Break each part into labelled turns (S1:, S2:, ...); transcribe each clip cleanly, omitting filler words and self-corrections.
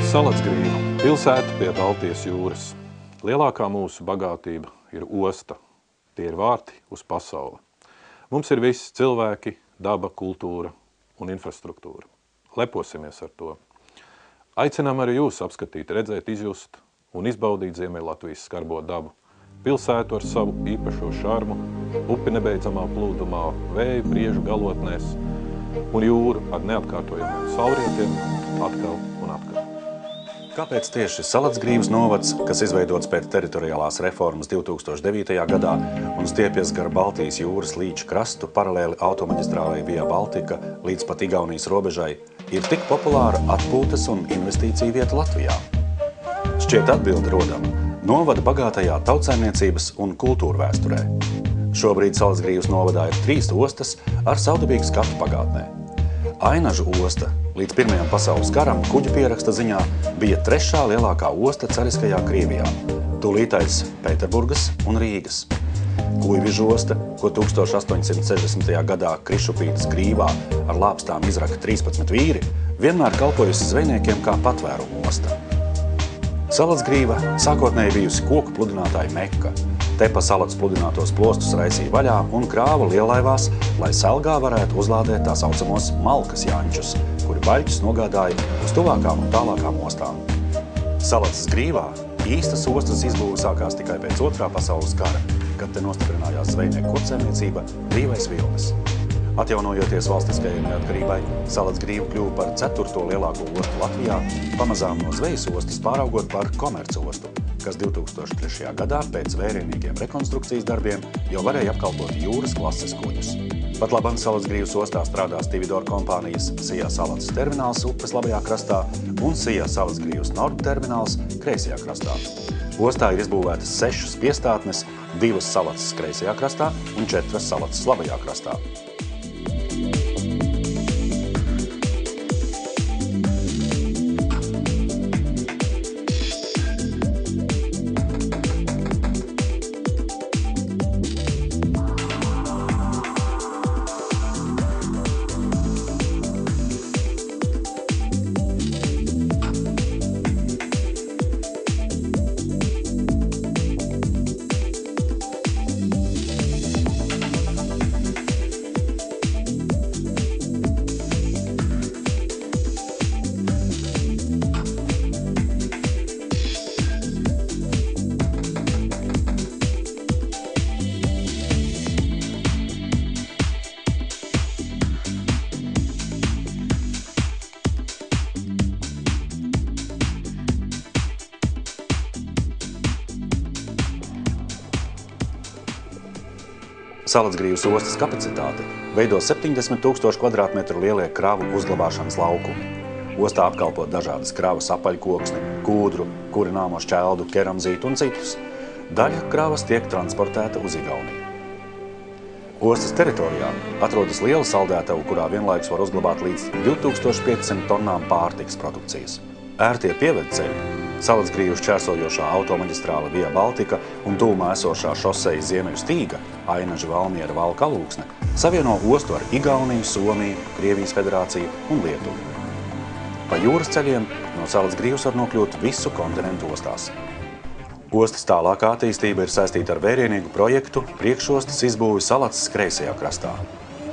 S1: Salacgrīva – pilsēta pie Baltijas jūras. Lielākā mūsu bagātība ir osta. Tie ir vārti uz pasauli. Mums ir viss cilvēki, daba, kultūra un infrastruktūra. Leposimies ar to. Aicinām arī jūs apskatīt, redzēt, izjust un izbaudīt Ziemeļlatvijas skarbo dabu. Pilsētu ar savu īpašo šarmu, upi nebeidzamā plūdumā, vēju briežu galotnēs un jūru ar neatkārtojamiem saulrietiem atkal un atkal.
S2: Kāpēc tieši Salacgrīvas novads, kas izveidots pēc teritoriālās reformas 2009. gadā un stiepjas gar Baltijas jūras līča krastu paralēli automaģistrālei Via Baltica līdz pat Igaunijas robežai, ir tik populāra atpūtas un investīcija vieta Latvijā? Šķiet atbildi rodama novada bagātajā tautsaimniecības un kultūra vēsturē. Šobrīd Salacgrīvas novadā ir 3 ostas ar savdabīgu skatu pagātnē. Ainažu osta līdz Pirmajam pasaules karam kuģu pieraksta ziņā bija 3. lielākā osta cariskajā Krievijā, tūlītais Pēterburgas un Rīgas. Kuivižu osta, ko 1860. gadā Krišupītas grīvā ar lāpstām izraka 13 vīri, vienmēr kalpojusi zvejniekiem kā patvērumu osta. Salacgrīva sākotnēji bijusi koku pludinātāja Mekka. Te pa salats pludinātos plostus raisīja vaļā un krāva lielaivās, lai Selgā varētu uzlādēt tā saucamos malkas jāņķus, kuri baļķus nogādāja uz tuvākām un tālākām ostām. Salacas grīvā īstas ostas izbūve sākās tikai pēc 2. pasaules kara, kad te nostiprinājās zvejnieku kursēmniecība Brīvais Vilnis. Atjaunojoties valstiskajai neatkarībai, Salacgrīva kļuva par 4. lielāko ostu Latvijā, pamazām no zvejas ostas pāraugot par komercu ostu, kas 2003. gadā pēc vērienīgiem rekonstrukcijas darbiem jau varēja apkalpot jūras klases kuģus. Pat labam Salacgrīvas ostā strādā Stividor kompānijas Sijā Salacas termināls upes labajā krastā un Sijā Salacgrīvas Nord termināls kreisajā krastā. Ostā ir izbūvētas 6 piestātnes, 2 Salacas kreisajā krastā un 4 Salacas labajā krastā. Salacgrīvas ostas kapacitāte veido 70 000 kvadrātmetru lielie kravu uzglabāšanas laukumi. Ostā apkalpot dažādas kravas apaļkoksni, kūdru, kurināmo šķeldu, keramzītu un citus. Daļa kravas tiek transportēta uz Igauniju. Ostas teritorijā atrodas liela saldētava, kurā vienlaikus var uzglabāt līdz 2500 tonnām pārtikas produkcijas. Ērtie pievedceļi, Salacgrīvas čērsojošā automaģistrāle Via Baltica un tūmā esošā šoseja Ziemeļu stīga, Ainaža Valmiera Valka alūksne, savieno ostu ar Igauniju, Somiju, Krievijas federāciju un Lietuvu. Pa jūras ceļiem no Salacgrīvas var nokļūt visu kontinentu ostās. Ostas tālākā attīstība ir saistīta ar vērienīgu projektu priekšostas izbūvi Salacas kreisajā krastā.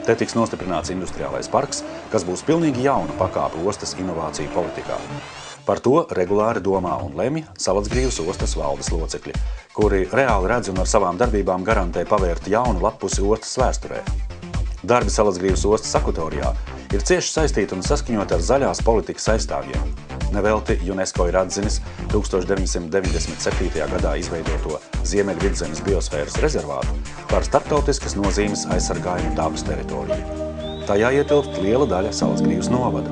S2: Te tiks nostiprināts industriālais parks, kas būs pilnīgi jauna pakāpe ostas inovāciju politikā. Par to regulāri domā un lemj Salacgrīvas ostas valdes locekļi, kuri reāli redz un ar savām darbībām garantē pavērt jaunu lapusi ostas vēsturē. Darbi Salacgrīvas ostas akvatorijā ir cieši saistīti un saskaņoti ar zaļās politikas aizstāvjiem. Nevelti UNESCO ir atzinis 1997. gadā izveidoto Ziemeļvidzemes biosfēras rezervātu par starptautiskas nozīmes aizsargājumu dabas teritoriju. Tajā ietilpt liela daļa Salacgrīvas novada.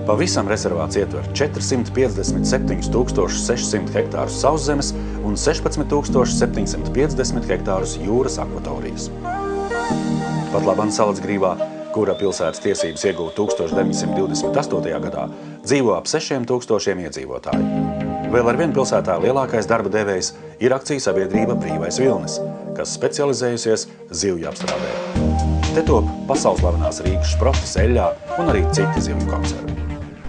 S2: Pavisam rezervāts ietver 457 600 hektārus sauszemes un 16 750 hektārus jūras akvatorijas. Pat labam Salacgrīvā, kura pilsētas tiesības ieguva 1928. gadā, dzīvo ap 6000 iedzīvotāju. Vēl arvien pilsētā lielākais darba devējs ir akciju sabiedrība Brīvais Vilnis, kas specializējusies zivju apstrādē. Te top pasaules slavenās Rīgas šprotis, eļļā un arī citi zivju konservi.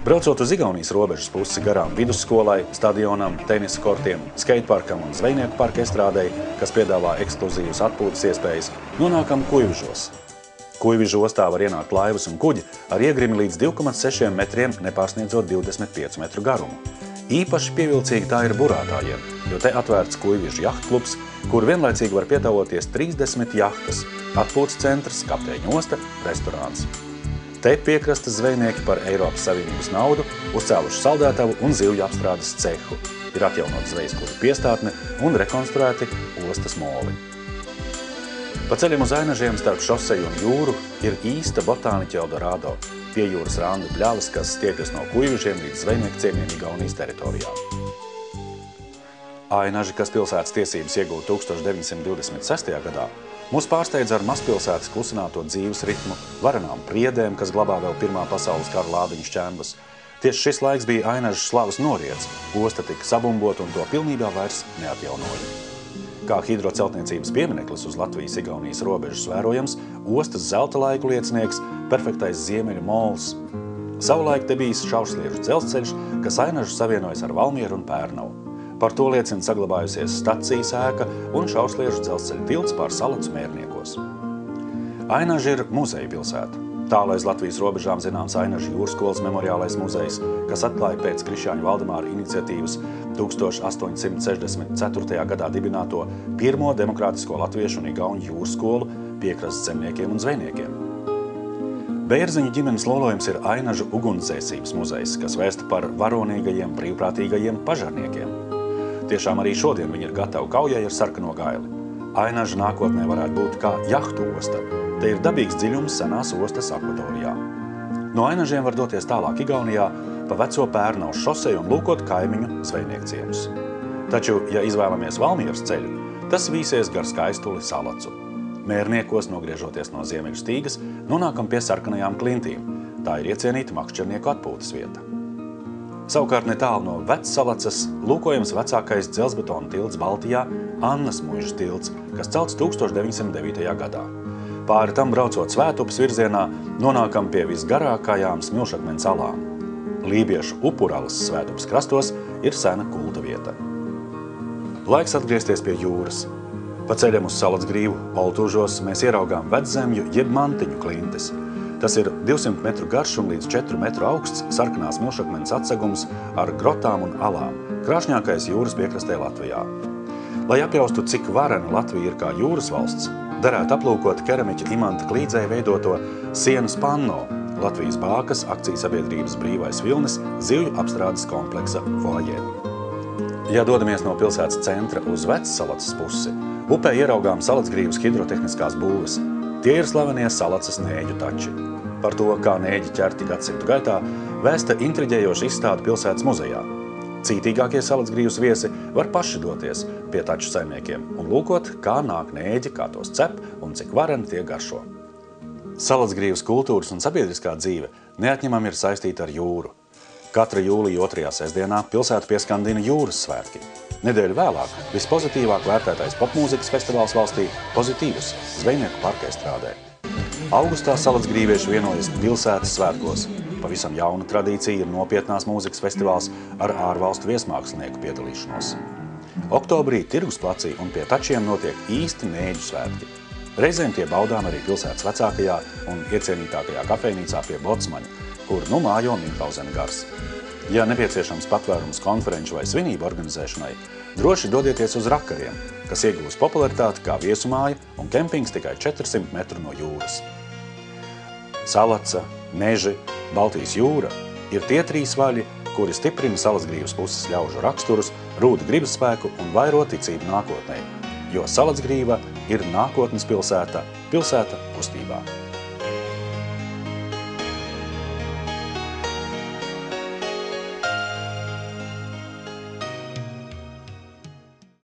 S2: Braucot uz Igaunijas robežas pusi garām vidusskolai, stadionam, tenisa kortiem, skateparkam un zvejnieku parka estrādei, kas piedāvā ekskluzīvas atpūtas iespējas, nonākam Kuivižos. Kuivižu ostā var ienākt laivas un kuģi ar iegrimi līdz 2,6 metriem, nepārsniedzot 25 metru garumu. Īpaši pievilcīgi tā ir burātājiem, jo te atvērts Kuivižu jahtklubs, kur vienlaicīgi var piedāvoties 30 jahtas, atpūtas centrs, kapteiņu osta, restorāns. Te piekrastes zvejnieki par Eiropas Savienības naudu uzcēluši saldētavu un zivju apstrādes cehu, ir atjaunot zvejas kuģu piestātne un rekonstruēti ostas moli. Pa ceļiem uz Ainažiem starp šoseju un jūru ir īsta botāniķa Eldorado, pie jūras randu pļavas, kas stiepjas no Kuivižiem līdz zvejnieku ciemiem Igaunijas teritorijā. Ainaži, kas pilsētas tiesības iegūta 1926. gadā, mūs pārsteidz ar mazpilsētas klusināto dzīves ritmu, varenām priedēm, kas glabā vēl Pirmā pasaules kara lādiņu šķembas. Tieši šis laiks bija Ainažu slavas noriets, osta tika sabumbota un to pilnībā vairs neatjaunoja. Kā hidroceltniecības piemineklis uz Latvijas-Igaunijas robežas vērojams, ostas zelta laiku liecinieks, perfektais ziemeļu mols. Savulaik te bijis šausliežu dzelzceļš, kas Ainažu savienojas ar Valmieru un Pērnavu. Par to liecina saglabājusies stacijas ēka un šausliežu dzelzceļa tilts pār Salacu Mērniekos. Ainaži ir muzeja pilsēta. Tālu aiz Latvijas robežām zināms Ainažu jūrskolas memoriālais muzejs, kas atklāja pēc Krišjāņa Valdemāra iniciatīvas 1864. gadā dibināto pirmo demokrātisko latviešu un igauņu jūrskolu piekrastes zemniekiem un zvejniekiem. Bērziņu ģimenes lolojums ir Ainažu ugunsdzēsības muzejs, kas vēsta par varonīgajiem, brīvprātīgajiem pažarniekiem. Tiešām arī šodien viņi ir gatavi kaujai ar sarkano gaili. Ainaža nākotnē varētu būt kā jahtu osta. Te ir dabīgs dziļums senās ostas akvatorijā. No Ainažiem var doties tālāk Igaunijā, pa veco Pērnavu šoseju un lūkot kaimiņu zvejnieku ciemus. Taču, ja izvēlamies Valmieras ceļu, tas vīsies gar skaistuli Salacu. Mērniekos, nogriežoties no ziemeļu stīgas, nonākam pie sarkanajām klintīm. Tā ir iecienīta makšķernieku atpūtas vieta. Savukārt netālu no Vecsalacas lūkojams vecākais dzelzbetona tilts Baltijā, Annas muižas tilts, kas celts 1909. gadā. Pāri tam braucot Svētupas virzienā, nonākam pie visgarākajām smilšakmens alām. Lībiešu upuralas Svētupas krastos ir sena kulta vieta. Laiks atgriezties pie jūras. Pa ceļam uz Salacgrīvu, Oltūžos, mēs ieraugām Veczemju jeb mantiņu klintis. Tas ir 200 metru garš un līdz 4 metru augsts sarkanās milšakmens atsegums ar grotām un alām, krāšņākais jūras piekrastē Latvijā. Lai apjaustu, cik varena Latvija ir kā jūras valsts, derētu aplūkot keramiķa Imanta Klīdzē veidoto sienas panno, Latvijas bākas akcijas-sabiedrības Brīvais Vilnis zivju apstrādes kompleksa foajē. Ja dodamies no pilsētas centra uz Vecsalacas pusi, upē ieraugām Salacgrīvas hidrotehniskās būves. Tie ir slavenie Salacas nēģu tači. Par to, kā nēģi ķerti gadsimtu gaitā, vēsta intriģējoša izstāde pilsētas muzejā. Cītīgākie Salacgrīvas viesi var paši doties pie taču saimniekiem un lūkot, kā nāk nēģi, kā tos cep un cik vareni tie garšo. Salacgrīvas kultūras un sabiedriskā dzīve neatņemami ir saistīta ar jūru. Katra jūlija 2. sestdienā pilsētu pieskandina jūras svētki. Nedēļu vēlāk vispozitīvāk vērtētais popmūzikas festivāls valstī Pozitīvus zvejnieku parka estrādē. Augustā salacgrīvieši vienojas pilsētas svētkos. Pavisam jauna tradīcija ir nopietnās mūzikas festivāls ar ārvalstu viesmākslinieku piedalīšanos. Oktobrī Tirgusplacī un pie tačiem notiek īsti nēģu svētki. Reizēm tie baudām arī pilsētas vecākajā un iecienītākajā kafejnīcā pie Bocmaņa, kur nu mājo Minhausena gars. Ja nepieciešams patvērums konferenču vai svinību organizēšanai, droši dodieties uz Rakariem, kas iegūs popularitāti kā viesumāja un kempings tikai 400 metru no jūras. Salaca, Meži, Baltijas jūra ir tie 3 vaļi, kuri stiprina Salacgrīvas puses ļaužu raksturus, rūda gribasspēku un vairo ticību nākotnē, jo Salacgrīva ir nākotnes pilsēta, pilsēta kustībā.